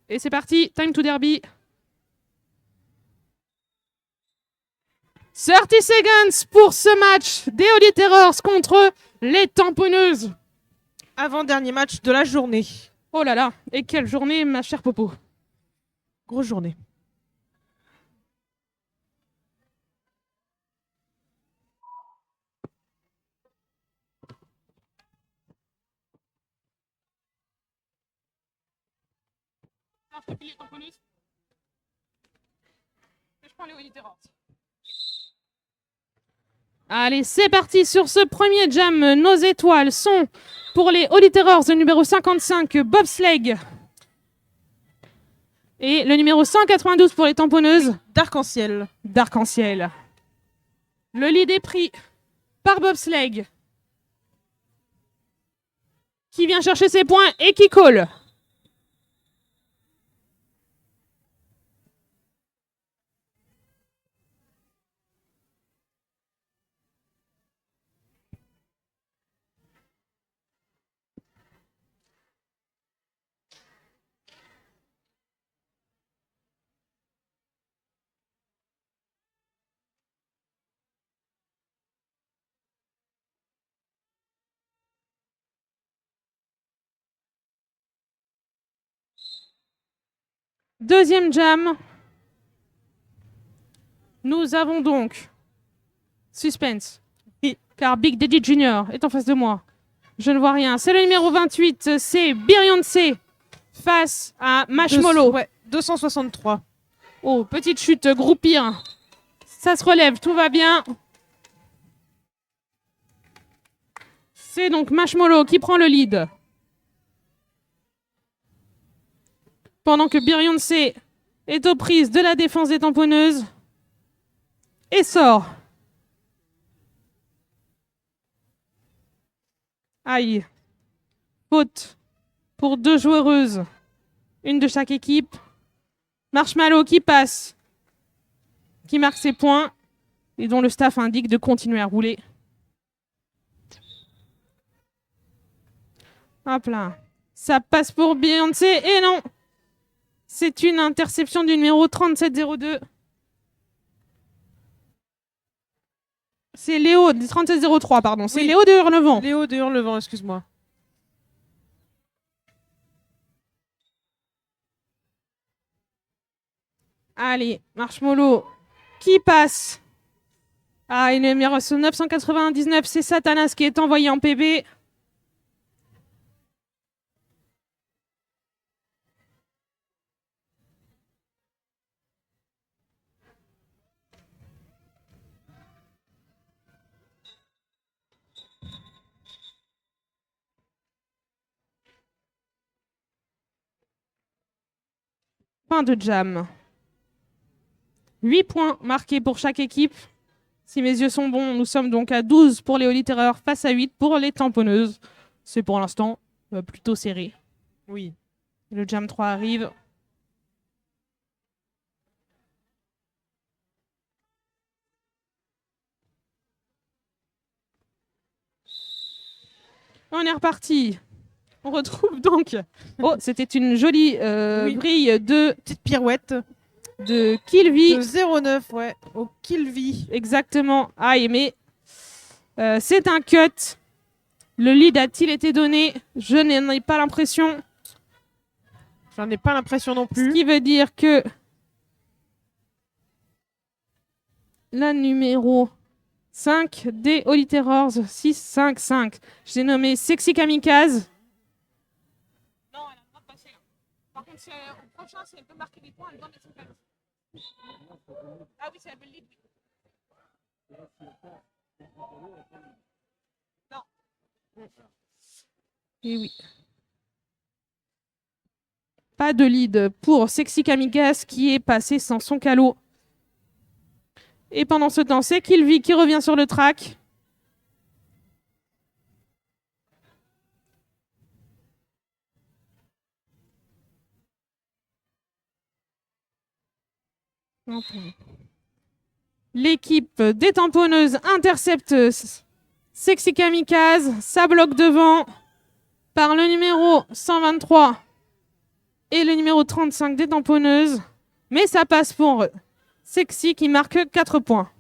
Et c'est parti, time to derby. 30 seconds pour ce match des Holy Terrors contre les Tamponneuses. Avant-dernier match de la journée. Oh là là, et quelle journée, ma chère Popo. Grosse journée. Allez, c'est parti sur ce premier jam. Nos étoiles sont pour les Holy Terrors, le numéro 55, Bobsleigh. Et le numéro 192 pour les Tamponneuses, D'arc-en-ciel. D'arc-en-ciel. Le lead est pris par Bobsleigh, qui vient chercher ses points et qui colle. Deuxième jam. Nous avons donc suspense. Car Big Daddy Junior est en face de moi. Je ne vois rien. C'est le numéro 28, c'est Beyoncé face à Marshmallow. 263. Oh, petite chute, groupir. Ça se relève, tout va bien. C'est donc Marshmallow qui prend le lead. Pendant que Beyoncé est aux prises de la défense des Tamponneuses et sort. Aïe. Faute pour deux joueuses. Une de chaque équipe. Marshmallow qui passe. Qui marque ses points. Et dont le staff indique de continuer à rouler. Hop là. Ça passe pour Beyoncé. Et non. C'est une interception du numéro 3702. C'est Léo, 3703, pardon. C'est Léo de Hurlevent. Léo de Hurlevent, excuse-moi. Allez, Marshmallow qui passe. Ah, il est numéro 999, c'est Satanas qui est envoyé en PB. Fin de jam. 8 points marqués pour chaque équipe. Si mes yeux sont bons, nous sommes donc à 12 pour les Holy Terrors face à 8 pour les Tamponneuses. C'est pour l'instant plutôt serré. Oui. Le jam 3 arrive. On est reparti. On retrouve donc... Oh, c'était une jolie brille de... Petite pirouette. De Kilvi. De 09, ouais, au Kilvi. Exactement. Aïe, mais c'est un cut. Le lead a-t-il été donné? Je n'en ai pas l'impression. J'en ai pas l'impression non plus. Ce qui veut dire que la numéro 5 des Holy Terrors, 6-5-5. J'ai nommé Sexy Kamikaze. Non, elle a le droit de passer. Par contre, au prochain, si elle peut marquer des points, elle doit mettre son calme. Ah oui, c'est elle veut le lead. Non. Et oui. Pas de lead pour Sexy Kamikaze qui est passé sans son calot. Et pendant ce temps, c'est Kilvi qui revient sur le track. L'équipe des Tamponneuses intercepte Sexy Kamikaze. Ça bloque devant par le numéro 123. et le numéro 35 des tamponneuses. Mais ça passe pour Sexy qui marque 4 points.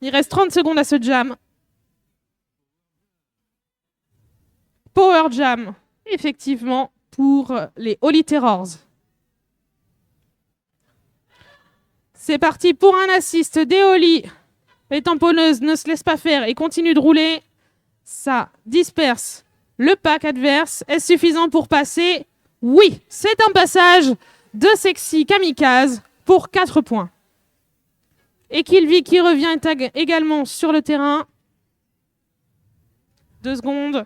Il reste 30 secondes à ce jam. Power jam, effectivement, pour les Holy Terrors. C'est parti pour un assist des Holy. Les tamponneuses ne se laissent pas faire et continuent de rouler. Ça disperse le pack adverse. Est-ce suffisant pour passer? Oui, c'est un passage de Sexy Kamikaze pour 4 points. Et Kilvi qui revient également sur le terrain. 2 secondes.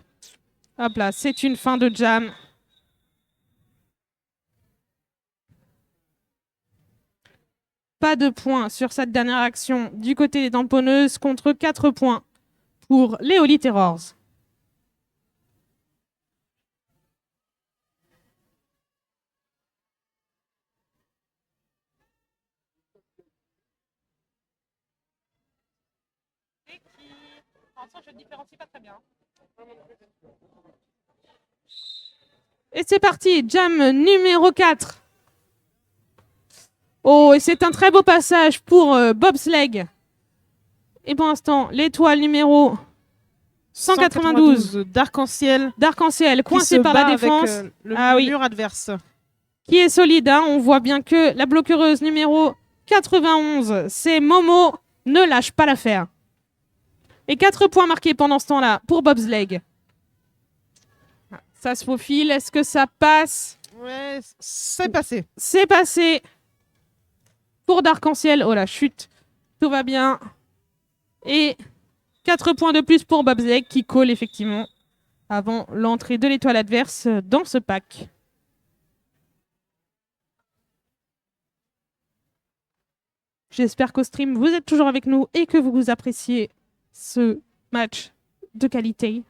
Hop là, c'est une fin de jam. Pas de points sur cette dernière action du côté des tamponneuses contre 4 points pour les Holy Terrors. Je ne différencie pas très bien. Et c'est parti, jam numéro 4. Oh, et c'est un très beau passage pour Bobsleigh. Et pour l'instant, l'étoile numéro 192 d'arc-en-ciel. D'arc-en-ciel, coincé par la défense. Avec, le mur adverse. Qui est solide, hein. On voit bien que la bloqueuse numéro 91, c'est Momo, ne lâche pas l'affaire. Et 4 points marqués pendant ce temps-là pour Bobsleigh. Ça se faufile, est-ce que ça passe? Ouais, c'est passé. C'est passé pour d'arc-en-ciel. Oh la chute, tout va bien. Et 4 points de plus pour Bobsleigh qui colle effectivement avant l'entrée de l'étoile adverse dans ce pack. J'espère qu'au stream, vous êtes toujours avec nous et que vous appréciez ce match de qualité.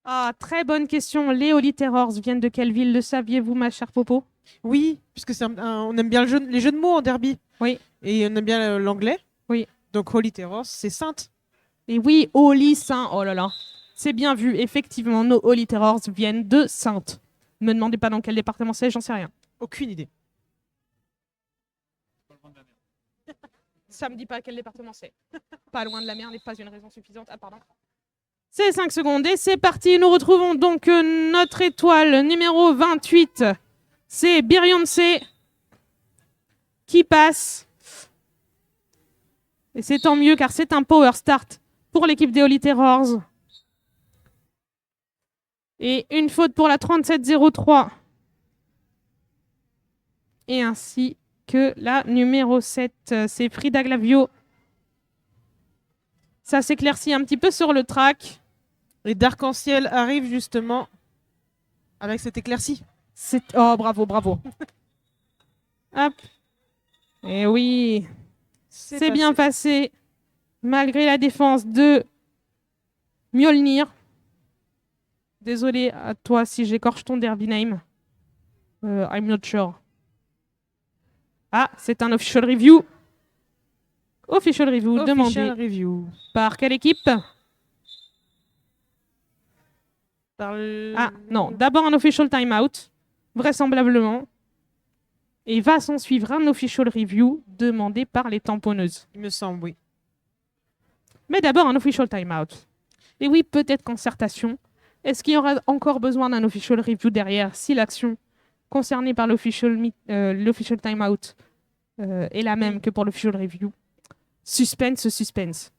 Ah, très bonne question. Les Holy Terrors viennent de quelle ville? Le saviez-vous, ma chère Popo? Oui, puisque on aime bien les jeux de mots en derby. Oui. Et on aime bien l'anglais. Oui. Donc Holy Terrors, c'est sainte. Et oui, Holy Saint. Oh là là. C'est bien vu. Effectivement, nos Holy Terrors viennent de Sainte. Ne me demandez pas dans quel département c'est, j'en sais rien. Aucune idée. Ça me dit pas quel département c'est. Pas loin de la mer n'est pas une raison suffisante. Ah, pardon. C'est 5 secondes et c'est parti. Nous retrouvons donc notre étoile numéro 28. C'est Beyoncé qui passe. Et c'est tant mieux car c'est un power start pour l'équipe des Holy Terrors. Et une faute pour la 37-03. Et ainsi que la numéro 7, c'est Frida Glavio. Ça s'éclaircit un petit peu sur le track. Et d'arc-en-ciel arrive justement avec cette éclaircie. Oh, bravo, bravo. Hop. Et oui, c'est bien passé, malgré la défense de Mjolnir. Désolé à toi si j'écorche ton derby name. I'm not sure. Ah, c'est un official review. Official review demandé par quelle équipe? Ah non, d'abord un official timeout, vraisemblablement. Et va s'en suivre un official review demandé par les tamponneuses. Il me semble, oui. Mais d'abord un official timeout. Et oui, peut-être concertation. Est-ce qu'il y aura encore besoin d'un official review derrière si l'action concernée par l'official timeout est la même que pour l'official review? Suspense, suspense.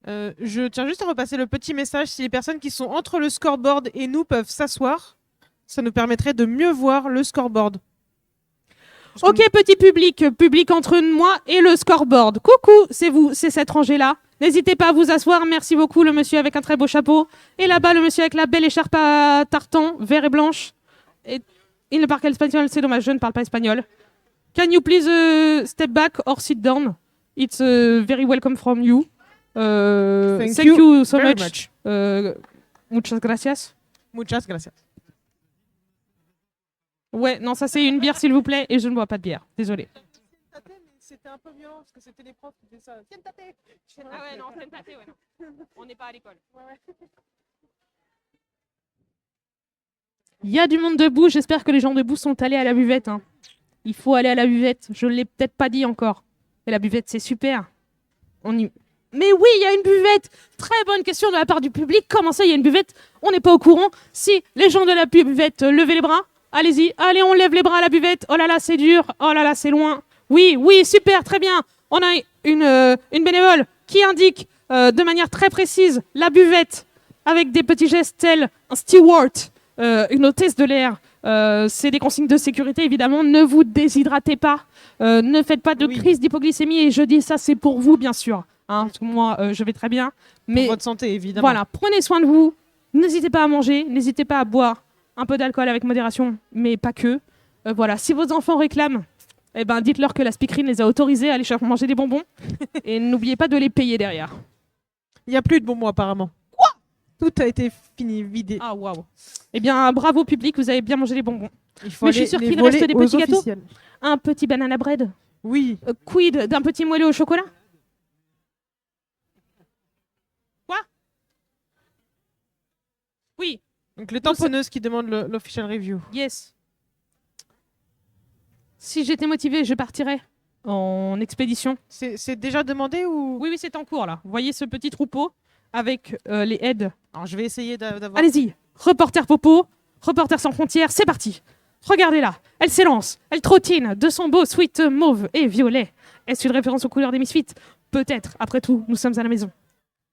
Je tiens juste à repasser le petit message. Si les personnes qui sont entre le scoreboard et nous peuvent s'asseoir, ça nous permettrait de mieux voir le scoreboard. Ok, petit public entre moi et le scoreboard. Coucou, c'est vous, c'est cette rangée-là. N'hésitez pas à vous asseoir. Merci beaucoup, le monsieur avec un très beau chapeau. Et là-bas, le monsieur avec la belle écharpe à tartan, vert et blanche. Et il ne parle qu'espagnol, c'est dommage, je ne parle pas espagnol. Can you please step back or sit down? It's very welcome from you. Thank you so much. Muchas gracias. Muchas gracias. Ouais, non, ça c'est une bière, s'il vous plaît, et je ne bois pas de bière. Désolé. C'était un peu violent parce que c'était les profs qui faisaient ça. Tiens, tapez. Ah ouais, non, c'est tâté, ouais. On n'est pas à l'école. Il y a du monde debout, j'espère que les gens debout sont allés à la buvette. Hein. Il faut aller à la buvette, je ne l'ai peut-être pas dit encore. Et la buvette, c'est super. Mais oui, il y a une buvette. Très bonne question de la part du public. Comment ça, il y a une buvette? On n'est pas au courant. Si les gens de la buvette, levez les bras. Allez-y, allez, on lève les bras à la buvette. Oh là là, c'est dur. Oh là là, c'est loin. Oui, oui, super, très bien. On a une bénévole qui indique de manière très précise la buvette avec des petits gestes tels un steward, une hôtesse de l'air. C'est des consignes de sécurité, évidemment. Ne vous déshydratez pas. Ne faites pas de crise d'hypoglycémie. Et je dis ça, c'est pour vous, bien sûr. Hein, parce que moi, je vais très bien. Mais pour votre santé, évidemment. Voilà, prenez soin de vous. N'hésitez pas à manger. N'hésitez pas à boire un peu d'alcool avec modération, mais pas que. Voilà, si vos enfants réclament, eh ben, dites-leur que la speakerine les a autorisés à aller manger des bonbons. Et n'oubliez pas de les payer derrière. Il n'y a plus de bonbons, apparemment. Quoi? Tout a été fini, vidé. Ah, waouh. Eh bien, bravo public, vous avez bien mangé les bonbons. Il faut Mais je suis sûre qu'il reste des petits gâteaux. Un petit banana bread. Oui. Quid d'un petit moelleux au chocolat? Quoi? Oui. Donc le tamponneuse qui demande l'official review. Yes. Si j'étais motivée, je partirais en expédition. C'est déjà demandé ou? Oui, oui, c'est en cours là. Vous voyez ce petit troupeau avec les aides. Alors je vais essayer d'avoir... Allez-y, Reporter Popo, Reporter sans frontières, c'est parti. Regardez-la, elle s'élance, elle trottine de son beau sweat mauve et violet. Est-ce une référence aux couleurs des Misfits? Peut-être, après tout, nous sommes à la maison.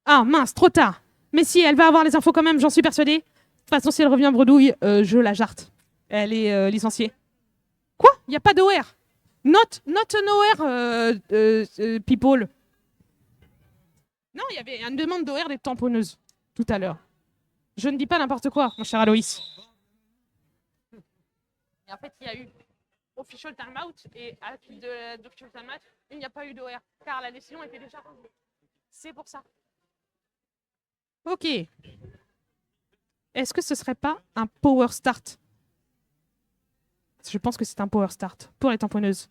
Ah mince, trop tard. Mais si, elle va avoir les infos quand même, j'en suis persuadée. De toute façon, si elle revient bredouille, je la jarte. Elle est licenciée. Quoi? Il n'y a pas d'OR? Not nowhere, people. Non, il y avait une demande d'OR des tamponneuses tout à l'heure. Je ne dis pas n'importe quoi, mon cher Aloïs. Et en fait, il y a eu official timeout et à la suite d'official timeout, il n'y a pas eu d'OR car la décision était déjà rendue. C'est pour ça. Ok. Est-ce que ce serait pas un power start? Je pense que c'est un power start pour les tamponneuses.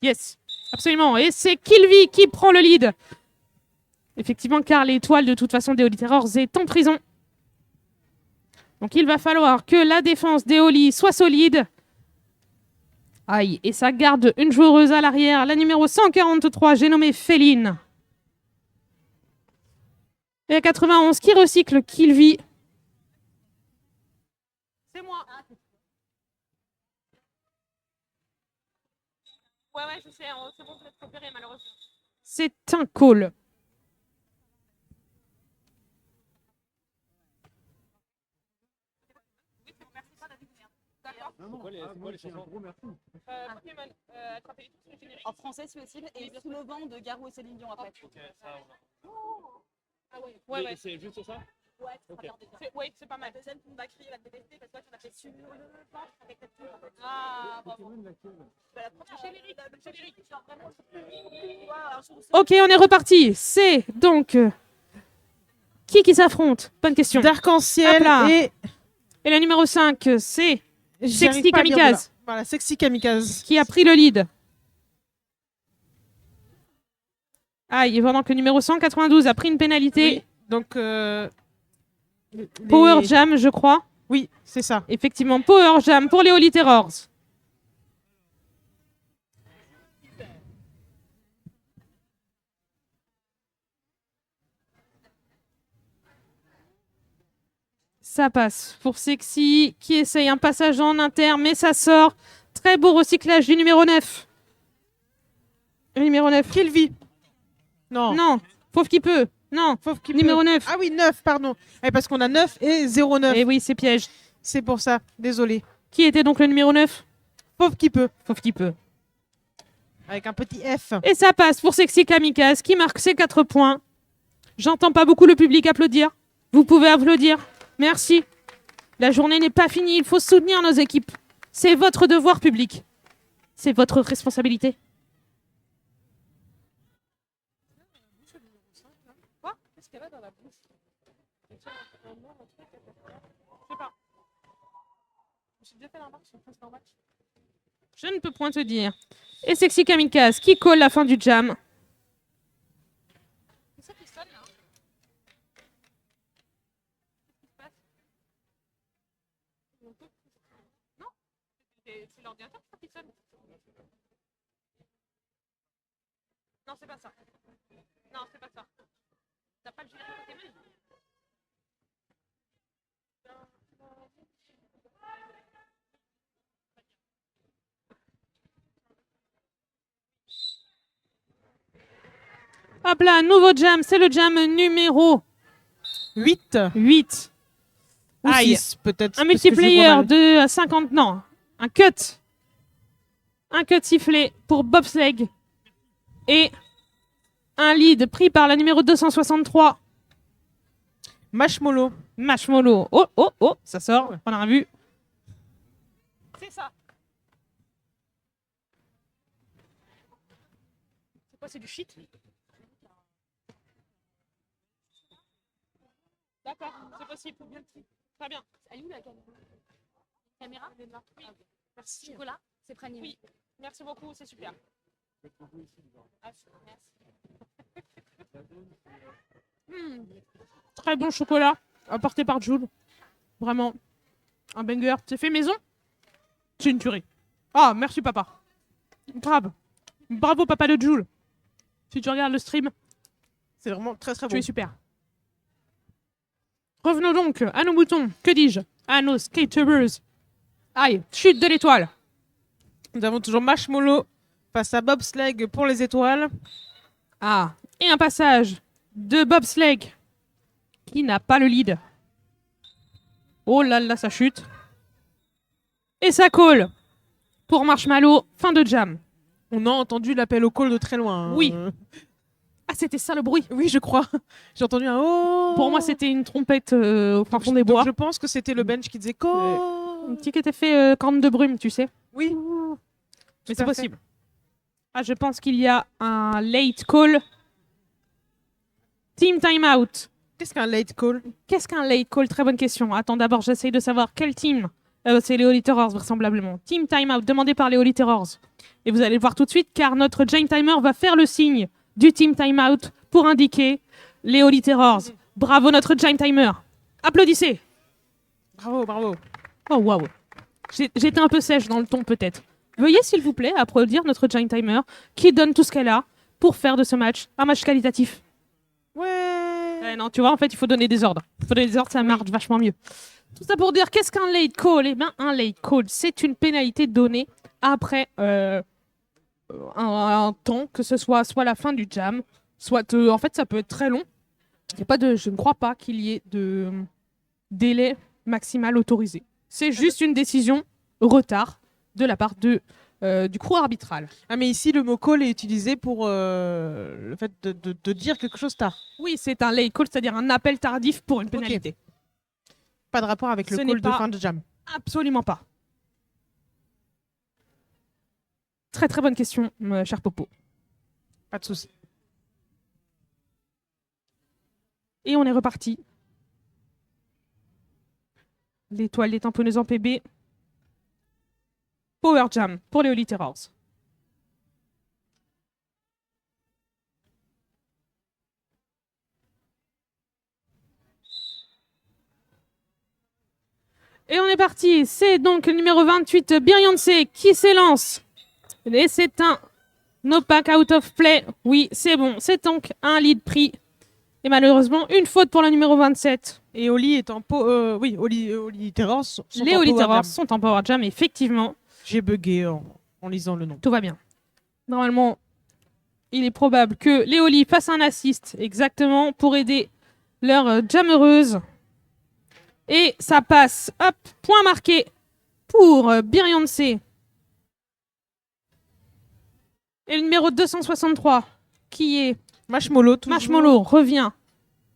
Yes, absolument. Et c'est Kilvi qui prend le lead. Effectivement, car l'étoile de toute façon d'Eoli Terrors est en prison. Donc il va falloir que la défense d'Eoli soit solide. Aïe, et ça garde une joueuse à l'arrière, la numéro 143, j'ai nommé Féline. Et à 91, qui recycle Kilvi. C'est moi. Ouais, je sais, c'est bon, je vais te repérer, malheureusement. C'est un call. En français, si possible, et sous le vent de Garou et Céline Dion après. Ah ouais. C'est juste ça? Ouais, okay. Oui, c'est pas mal. La deuxième, on va crier, va te détester parce que toi, tu as fait sur le ventre avec ta tour. Ah, bravo. La première générique. Ok, on est reparti. C'est donc qui s'affronte? Bonne question. D'Arc-en-Ciel et la numéro 5, c'est Sexy Kamikaze. Voilà, Sexy Kamikaze. Qui a pris le lead. Aïe, et pendant que le numéro 192 a pris une pénalité. Oui, donc Power Jam, je crois. Oui, c'est ça. Effectivement, Power Jam pour les Holy Terrors. Ça passe pour Sexy qui essaye un passage en inter, mais ça sort. Très beau recyclage du numéro 9. Le numéro 9. Kilvi. Non. Non, Fauve qui peut. Non, Fauve qui numéro peut. 9. Ah oui, 9, pardon. Parce qu'on a 9 et 09. Et oui, c'est piège. C'est pour ça, désolé. Qui était donc le numéro 9? Fauve qui peut. Fauve qui peut. Avec un petit F. Et ça passe pour Sexy Kamikaze qui marque ses 4 points. J'entends pas beaucoup le public applaudir. Vous pouvez applaudir. Merci. La journée n'est pas finie, il faut soutenir nos équipes. C'est votre devoir public. C'est votre responsabilité. Quoi? Qu'est-ce qu'elle a dans la bouche? Je sais pas. J'ai déjà fait la remarque sur le précédent match. Je ne peux point te dire. Et Sexy Kamikaze qui colle la fin du jam. C'est ça qui sonne là. Non, c'est l'ordinateur qui sonne. Non, c'est pas ça. Non, c'est pas ça. T'as pas le gilet à tes mains? Hop là, nouveau jam, c'est le jam numéro 8 8. ou Aïe. 6 peut-être. Un parce que je vois multiplayer mal. de 50, non, un cut. Un cut sifflé pour bobsleigh. Et un lead pris par la numéro 263, Marshmallow. Marshmallow. Oh, oh, oh, ça sort, on a vu. C'est ça. C'est quoi, c'est du shit? D'accord, c'est possible. Très bien. Elle est où la caméra? Oui. Merci. Chocolat, c'est pranier. Oui. Merci beaucoup, c'est super. Ah, merci. Très bon chocolat, apporté par Jules. Vraiment, un banger. C'est fait maison. C'est une tuerie. Ah, merci papa. Grave. Bravo papa de Jules. Si tu regardes le stream, C'est vraiment très très tu bon. es super. Revenons donc à nos moutons. Que dis-je? À nos skaters. Aïe, chute de l'étoile. Nous avons toujours Marshmallow face à Bobsleigh pour les étoiles. Ah, et un passage de bobsleigh qui n'a pas le lead. Oh là là, ça chute. Et ça colle pour Marshmallow, fin de jam. On a entendu l'appel au call de très loin. hein. Oui. Ah, c'était ça le bruit. Oui, je crois. J'ai entendu un oh. Pour moi, c'était une trompette au fin fond des Donc, bois. je pense que c'était le bench qui disait call. Un petit qui était fait corne de brume, tu sais. Oui. Mais Tout c'est à fait. possible. Ah, je pense qu'il y a un late call. Team timeout. Qu'est-ce qu'un late call? Qu'est-ce qu'un late call? Très bonne question. Attends, d'abord, j'essaye de savoir quel team. C'est les Holy Terrors, vraisemblablement. Team timeout, demandé par les Holy Terrors. Et vous allez le voir tout de suite, car notre Giant Timer va faire le signe du team timeout pour indiquer les Holy Terrors. Bravo, notre Giant Timer. Applaudissez. Bravo, bravo. Oh, waouh. J'étais un peu sèche dans le ton, peut-être. Veuillez, s'il vous plaît, applaudir notre Giant Timer qui donne tout ce qu'elle a pour faire de ce match un match qualitatif. Ouais. Non, tu vois, en fait, il faut donner des ordres. Il faut donner des ordres, ça marche vachement mieux. Tout ça pour dire, qu'est-ce qu'un late call? Eh bien, un late call, c'est une pénalité donnée après un temps, que ce soit la fin du jam, soit... en fait, ça peut être très long. Y a pas de, je ne crois pas qu'il y ait de délai maximal autorisé. C'est juste une décision retard de la part du crew arbitral. Ah, mais ici, le mot call est utilisé pour le fait de dire quelque chose tard. Oui, c'est un late call, c'est-à-dire un appel tardif pour une pénalité. Pas de rapport avec le Ce call n'est de pas- fin de jam. Absolument pas. Très très bonne question, cher Popo. Pas de souci. Et on est reparti. L'étoile des tamponneuses en PB. Power Jam pour les Holy Terrors. Et on est parti. C'est donc le numéro 28, Beyoncé, qui s'élance. Et c'est un no pack out of play. Oui, c'est bon. C'est donc un lead pris. Et malheureusement, une faute pour la numéro 27. Et Oli est en oui, Oli Terrors sont Les en Holy power Terrors jam. sont en Power Jam, effectivement. J'ai bugué en lisant le nom. Tout va bien. Normalement, il est probable que les Holy fassent un assist exactement pour aider leur jammereuse. Et ça passe. Hop, point marqué pour Beyoncé. Et le numéro 263, qui est Marshmallow, toujours. Marshmallow, revient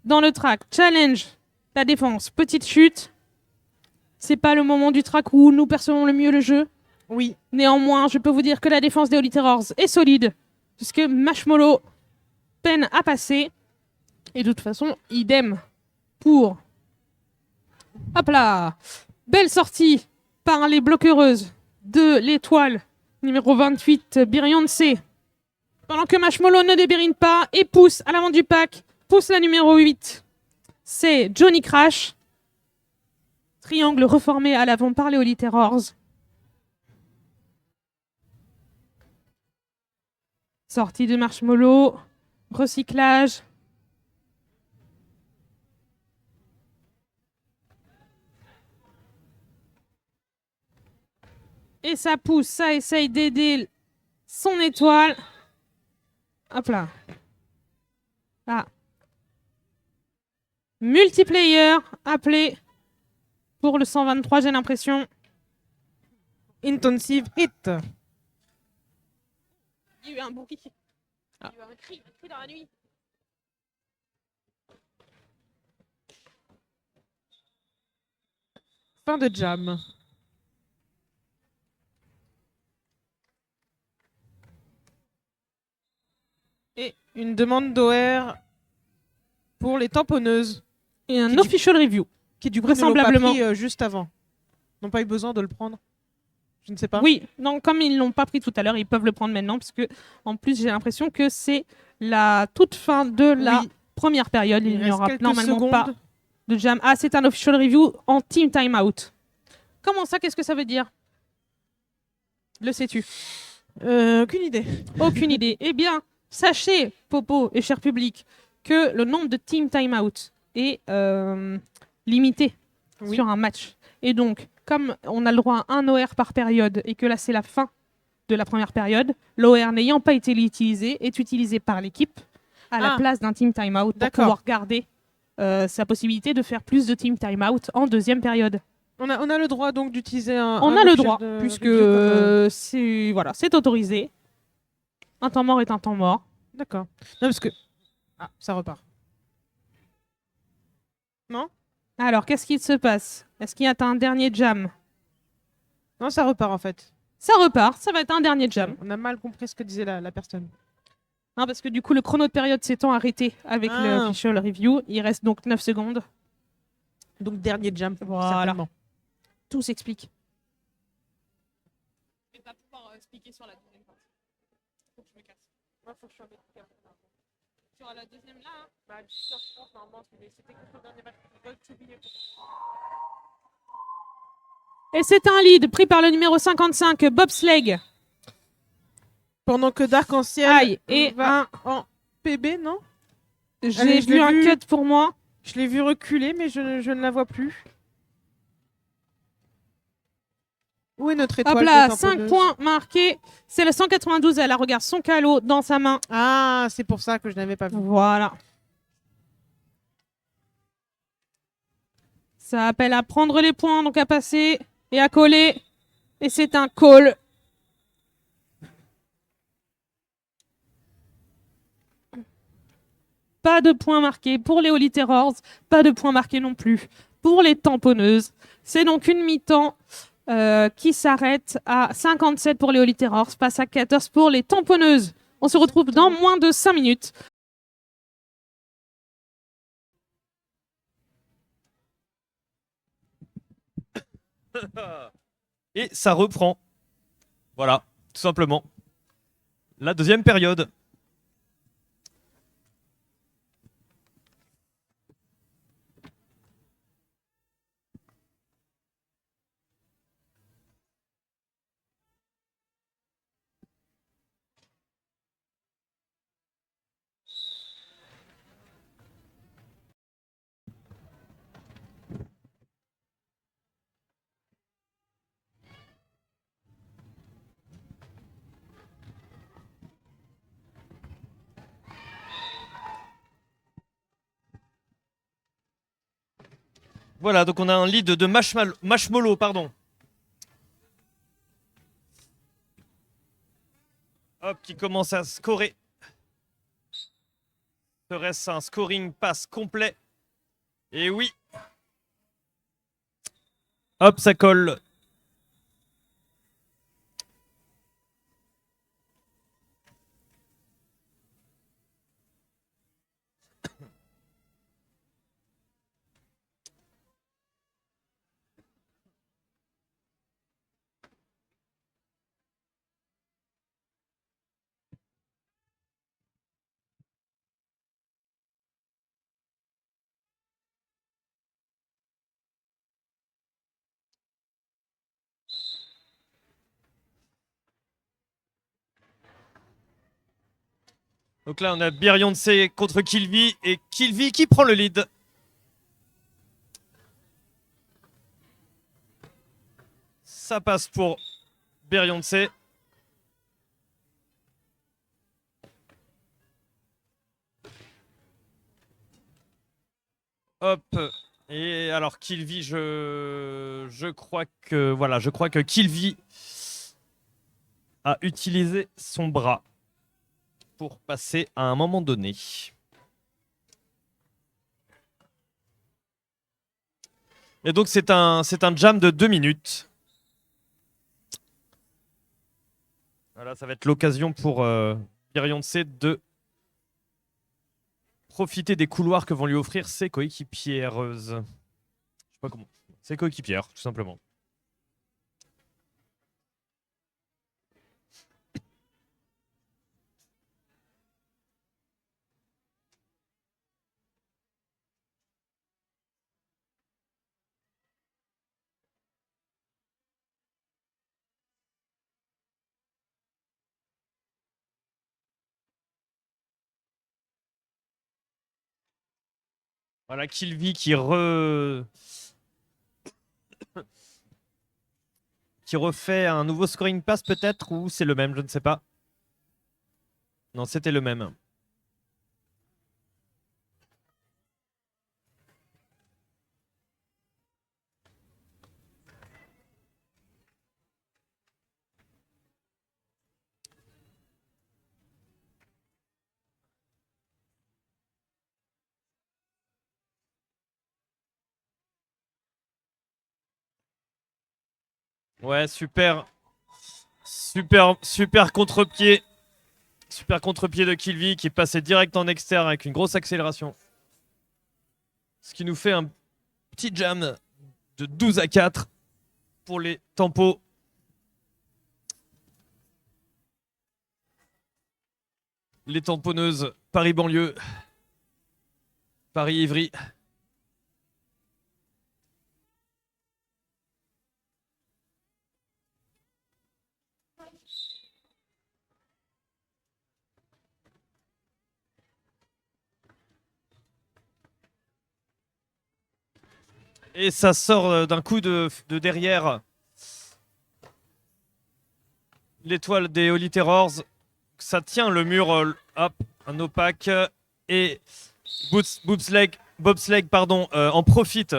dans le track. Challenge la défense. Petite chute. C'est pas le moment du track où nous percevons le mieux le jeu. Oui. Néanmoins, je peux vous dire que la défense des Holy Terrors est solide, puisque Marshmallow peine à passer. Et de toute façon, idem pour... Hop là! Belle sortie par les bloqueuses de l'étoile numéro 28, Beyoncé. Pendant que Marshmallow ne débérine pas et pousse à l'avant du pack, pousse la numéro 8. C'est Johnny Crash. Triangle reformé à l'avant par les Holy Terrors. Sortie de Marshmallow. Recyclage. Et ça pousse, ça essaye d'aider son étoile. Hop là. Ah. Multiplayer appelé pour le 123, j'ai l'impression. Intensive hit. Il y a eu un bruit. Ah. Il y a eu un cri dans la nuit. Fin de jam. Et une demande d'OR pour les tamponneuses. Et un Qui official review. Qui du coup ne l'ont pas Vraisemblablement. pris juste avant. N'ont pas eu besoin de le prendre. Je ne sais pas. Oui, non, comme ils l'ont pas pris tout à l'heure, ils peuvent le prendre maintenant, parce que en plus j'ai l'impression que c'est la toute fin de la Oui. première période. Il n'y reste aura quelques normalement secondes. pas de jam. Ah, c'est un official review en team timeout. Comment ça? Qu'est-ce que ça veut dire? Le sais-tu? Aucune idée. Aucune idée. Eh bien, sachez, Popo et cher public, que le nombre de team timeout est limité Oui. sur un match. Et donc, comme on a le droit à un OR par période et que là c'est la fin de la première période, l'OR n'ayant pas été utilisé est utilisé par l'équipe à la Ah. place d'un team timeout pour D'accord. pouvoir garder sa possibilité de faire plus de team timeout en deuxième période. On a le droit donc d'utiliser un. On un a le official droit, de puisque review comme, c'est voilà, c'est autorisé. Un temps mort est un temps mort. D'accord. Non, parce que. Ah, ça repart. Non? Alors, qu'est-ce qu'il se passe? Est-ce qu'il y a un dernier jam? Non, ça repart en fait. Ça repart, ça va être un dernier jam. On a mal compris ce que disait la personne. Non, parce que du coup, le chrono de période s'étant arrêté avec Ah. le official review, il reste donc 9 secondes. Donc, dernier jump. Voilà. Certainement. Tout s'explique. Je vais pas pouvoir expliquer sur la deuxième partie. Faut que je me casse. Moi, faut que je sois avec toi. Sur la deuxième là, hein. Bah, normalement, c'était que le dernier match. Et c'est un lead pris par le numéro 55, Bobsleigh. Pendant que Dark-en-Ciel Aïe, et va en PB, non? J'ai Allez, je vu l'ai un vu. cut pour moi. Je l'ai vu reculer, mais je ne la vois plus. Où est notre étoile Hop là, de 5 tamponneuse? points marqués. C'est le 192, elle regarde son calot dans sa main. Ah, c'est pour ça que je n'avais pas vu. Voilà. Ça appelle à prendre les points, donc à passer et à coller. Et c'est un call. Pas de points marqués pour les Holy Terrors, pas de points marqués non plus pour les tamponneuses. C'est donc une mi-temps qui s'arrête à 57 pour les Holy Terrors, passe à 14 pour les tamponneuses. On se retrouve dans moins de 5 minutes. Et ça reprend. Voilà, tout simplement. La deuxième période. Voilà, donc on a un lead de Marshmallow, pardon. Hop, qui commence à scorer. Serait-ce un scoring pass complet? Et oui. Hop, ça colle. Donc là, on a Beyoncé contre Kilvi et Kilvi qui prend le lead. Ça passe pour Beyoncé. Hop. Et alors Kilvi, je crois que voilà, je crois que Kilvi a utilisé son bras pour passer à un moment donné. Et donc c'est un jam de 2 minutes. Voilà, ça va être l'occasion pour Beyoncé de profiter des couloirs que vont lui offrir ses coéquipières. Je sais pas comment. Ses coéquipières, tout simplement. Voilà, Kilvi qui refait un nouveau scoring pass peut-être, ou c'est le même, je ne sais pas. Non, c'était le même. Ouais, super. Super contre-pied. Super contre-pied de Kilvi qui est passé direct en externe avec une grosse accélération. Ce qui nous fait un petit jam de 12-4 pour les tempos. Les tamponneuses Paris-Banlieue. Paris-Ivry. Et ça sort d'un coup de derrière l'étoile des Holy Terrors. Ça tient le mur, hop, un opaque. Et Bobsleigh en profite.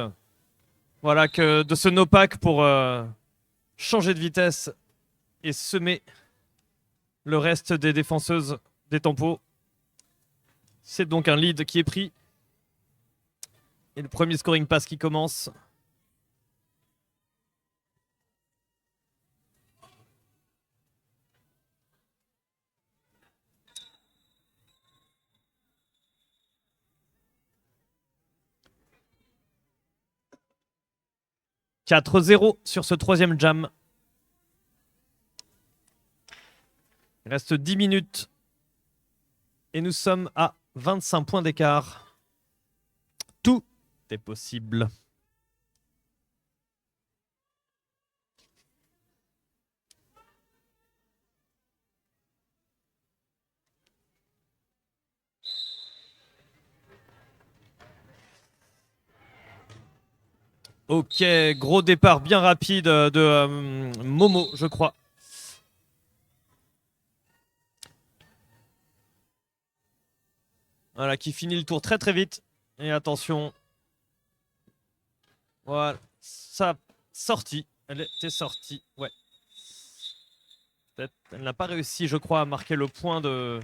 Voilà, de ce no-pack pour changer de vitesse et semer le reste des défenseuses des tempos. C'est donc un lead qui est pris. Et le premier scoring pass qui commence. « 4-0 sur ce troisième jam. Il reste 10 minutes. Et nous sommes à 25 points d'écart. Tout est possible. Ok, gros départ bien rapide de Momo, je crois. Voilà, qui finit le tour très très vite. Et attention. Voilà, ça sortie. Elle était sortie, ouais. Elle n'a pas réussi, je crois, à marquer le point de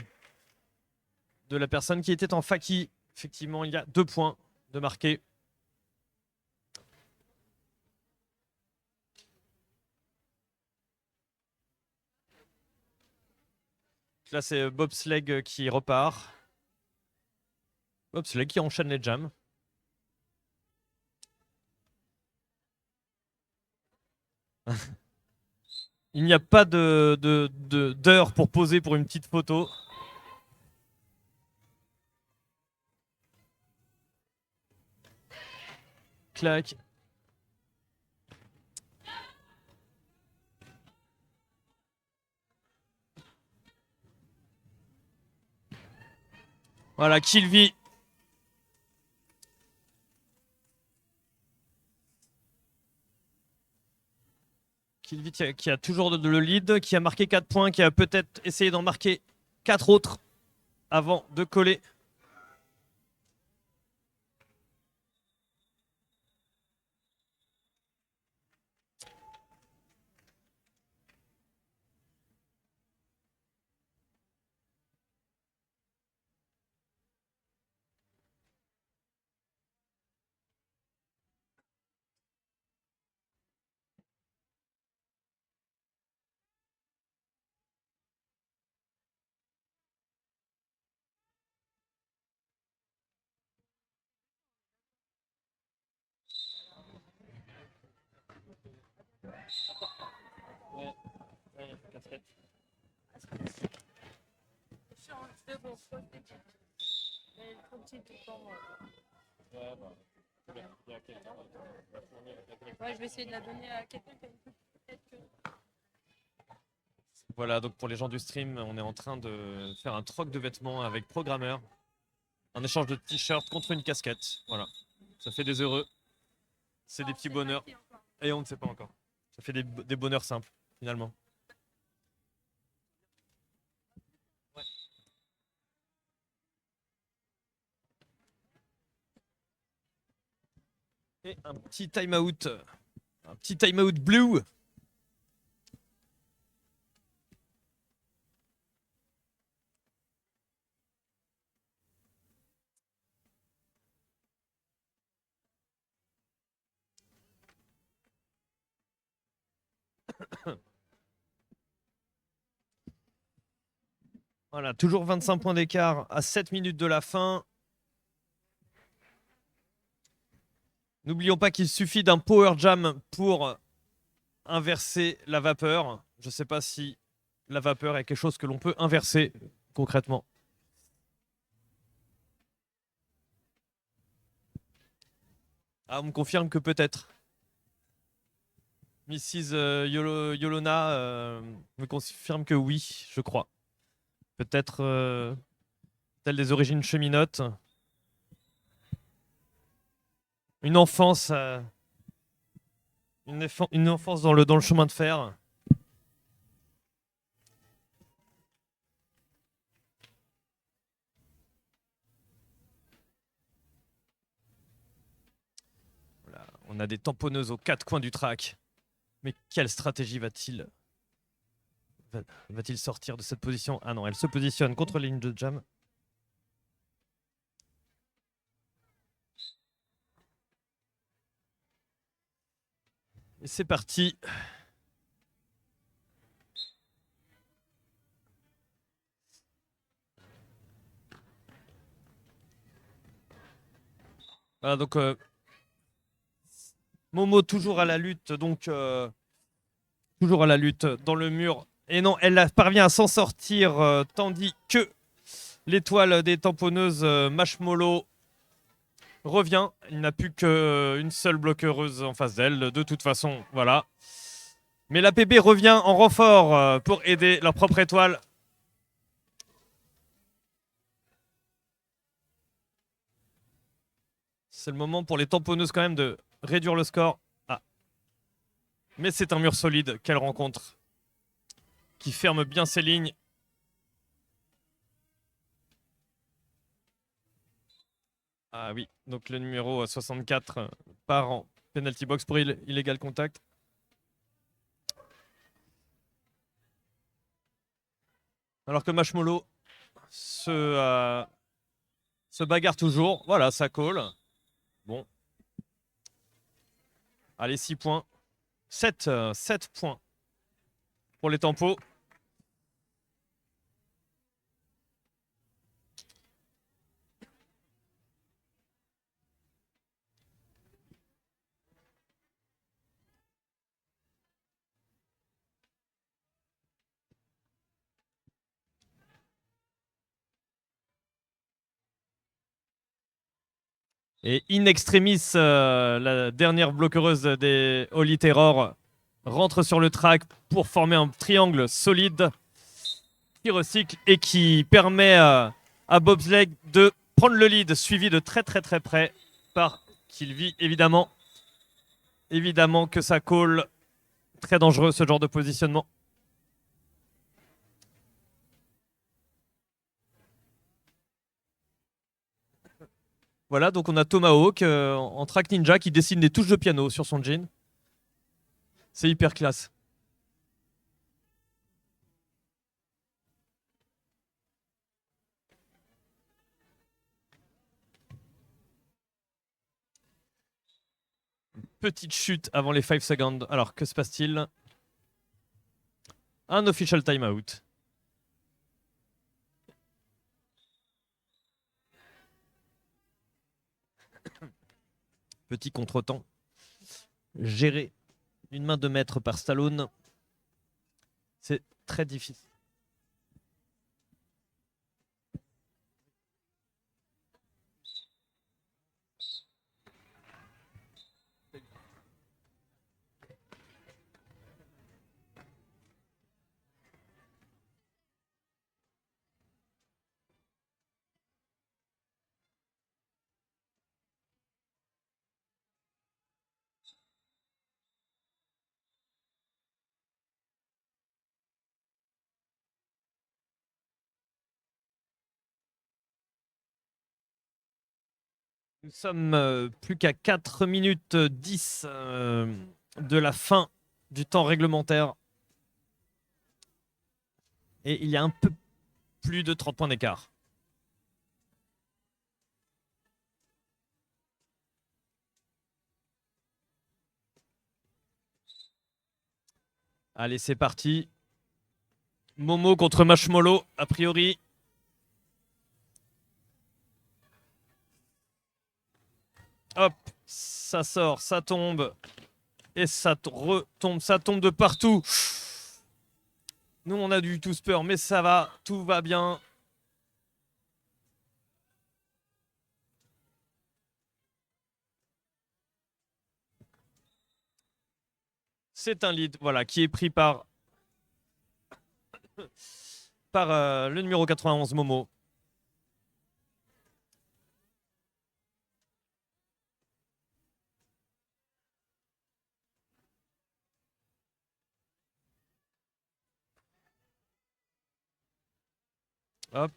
la personne qui était en Faki. Effectivement, il y a 2 points de marquer. Là, c'est Bobsleigh qui repart. Bobsleigh qui enchaîne les jams. Il n'y a pas d'heure pour poser pour une petite photo. Clac. Voilà, Kilvi. Kilvi qui a toujours le lead, qui a marqué 4 points, qui a peut-être essayé d'en marquer 4 autres avant de coller. Ouais, je vais essayer de la donner à quelqu'un qui a une peut-être que... Voilà, donc pour les gens du stream, on est en train de faire un troc de vêtements avec Programmeur. Un échange de t-shirts contre une casquette. Voilà, ça fait des heureux. C'est des petits bonheurs. Et on ne sait pas encore. Ça fait des bonheurs simples, finalement. Ouais. Et un petit time-out. Un petit time-out blue. Voilà, toujours 25 points d'écart à 7 minutes de la fin. N'oublions pas qu'il suffit d'un power jam pour inverser la vapeur. Je ne sais pas si la vapeur est quelque chose que l'on peut inverser concrètement. Ah, on me confirme que peut-être. Mrs. Yolona me confirme que oui, je crois. Peut-être telle des origines cheminotes. Une enfance, une enfance dans le chemin de fer. Voilà, on a des tamponneuses aux 4 coins du track. Mais quelle stratégie va-t-il sortir de cette position? Ah non, elle se positionne contre les lignes de jam. Et c'est parti. Voilà, donc Momo toujours à la lutte, donc toujours à la lutte dans le mur. Et non, elle parvient à s'en sortir, tandis que l'étoile des tamponneuses Marshmallow revient. Il n'a plus qu'une seule bloqueuse en face d'elle. De toute façon, voilà. Mais la PB revient en renfort pour aider leur propre étoile. C'est le moment pour les tamponneuses quand même de réduire le score. Ah. Mais c'est un mur solide qu'elle rencontre, qui ferme bien ses lignes. Ah oui, donc le numéro 64 part en penalty box pour illégal contact. Alors que Marshmallow se bagarre toujours. Voilà, ça colle. Bon. Allez, 6 points. 7 points pour les tampos. Et in extremis, la dernière bloqueuse des Holy Terror rentre sur le track pour former un triangle solide qui recycle et qui permet à Bobsleigh de prendre le lead, suivi de très près par Kylvi, évidemment. Évidemment que ça colle. Très dangereux ce genre de positionnement. Voilà, donc on a Tomahawk en track ninja qui dessine des touches de piano sur son jean. C'est hyper classe. Petite chute avant les 5 secondes. Alors, que se passe-t-il? Un official timeout. Petit contretemps. Géré d'une main de maître par Stallone. C'est très difficile. Nous sommes plus qu'à 4 minutes 10 de la fin du temps réglementaire. Et il y a un peu plus de 30 points d'écart. Allez, c'est parti. Momo contre Marshmallow, a priori. Hop, ça sort, ça tombe. Et ça retombe, ça tombe de partout. Nous, on a du tous peur, mais ça va, tout va bien. C'est un lead, voilà, qui est pris par le numéro 91, Momo. Hop,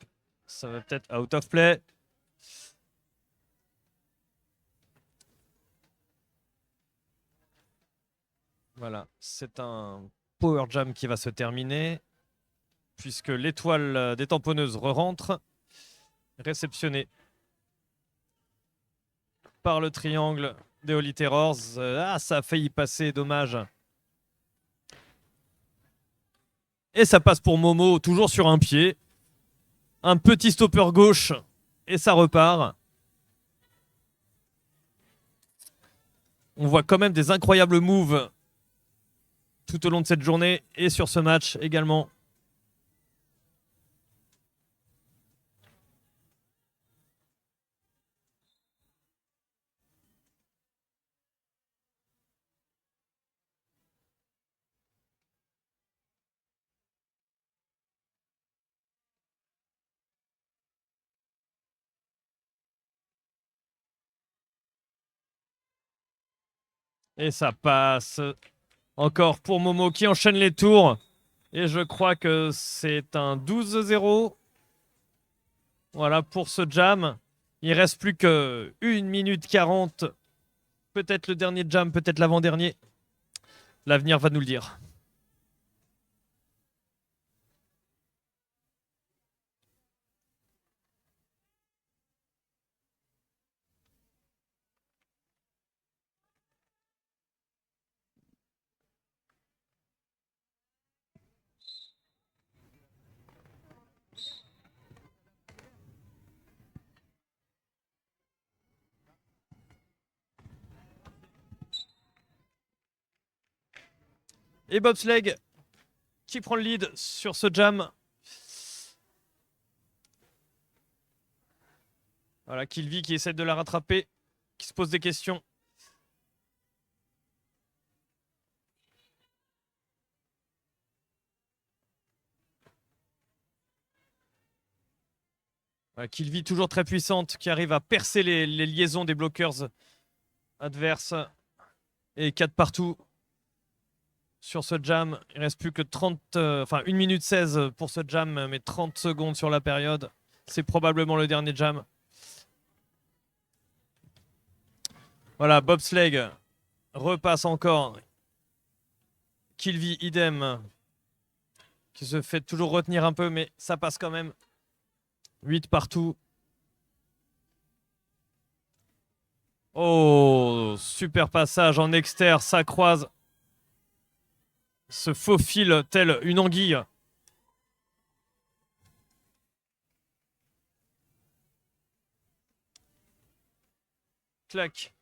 ça va peut-être out of play. Voilà, c'est un power jam qui va se terminer, puisque l'étoile des tamponneuses re-rentre, réceptionnée par le triangle des Holy Terrors. Ah, ça a failli passer, dommage. Et ça passe pour Momo, toujours sur un pied. Un petit stopper gauche, et ça repart. On voit quand même des incroyables moves tout au long de cette journée et sur ce match également. Et ça passe. Encore pour Momo qui enchaîne les tours. Et je crois que c'est un 12-0. Voilà pour ce jam. Il reste plus que 1 minute 40. Peut-être le dernier jam, peut-être l'avant-dernier. L'avenir va nous le dire. Et Bobsleigh qui prend le lead sur ce jam. Voilà, Kylvi qui essaie de la rattraper. qui se posent des questions. Killvi toujours très puissante, qui arrive à percer les liaisons des bloqueurs adverses. Et 4 partout sur ce jam. Il reste plus que 1 minute 16 pour ce jam, mais 30 secondes sur la période. C'est probablement le dernier jam. Voilà, Bobsleigh repasse encore. Killvi, idem. Qui se fait toujours retenir un peu, mais ça passe quand même. 8 partout. Oh, super passage en externe, ça croise. Se faufile tel une anguille. Clac.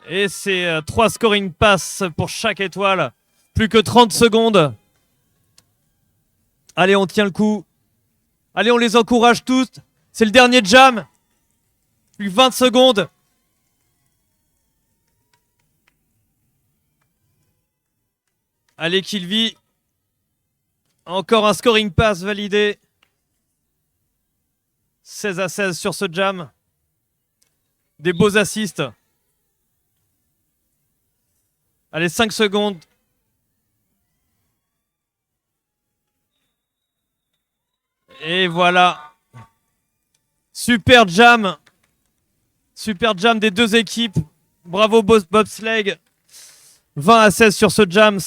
Et c'est 3 scoring pass pour chaque étoile. Plus que 30 secondes. Allez, on tient le coup. Allez, on les encourage tous. C'est le dernier jam. Plus 20 secondes. Allez, Killvi. Encore un scoring pass validé. 16-16 sur ce jam. Des beaux assists. Allez, 5 secondes. Et voilà. Super jam. Super jam des deux équipes. Bravo Bobsleigh. 20-16 sur ce jam.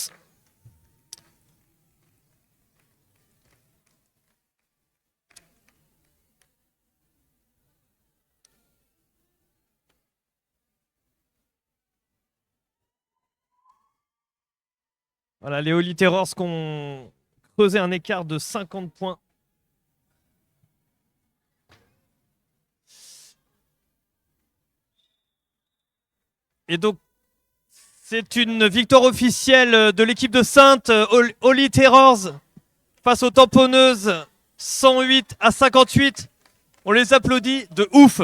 Voilà, les Holy Terrors qui ont creusé un écart de 50 points. Et donc, c'est une victoire officielle de l'équipe de Saintes, Holy Terrors, face aux Tamponneuses, 108-58. On les applaudit de ouf.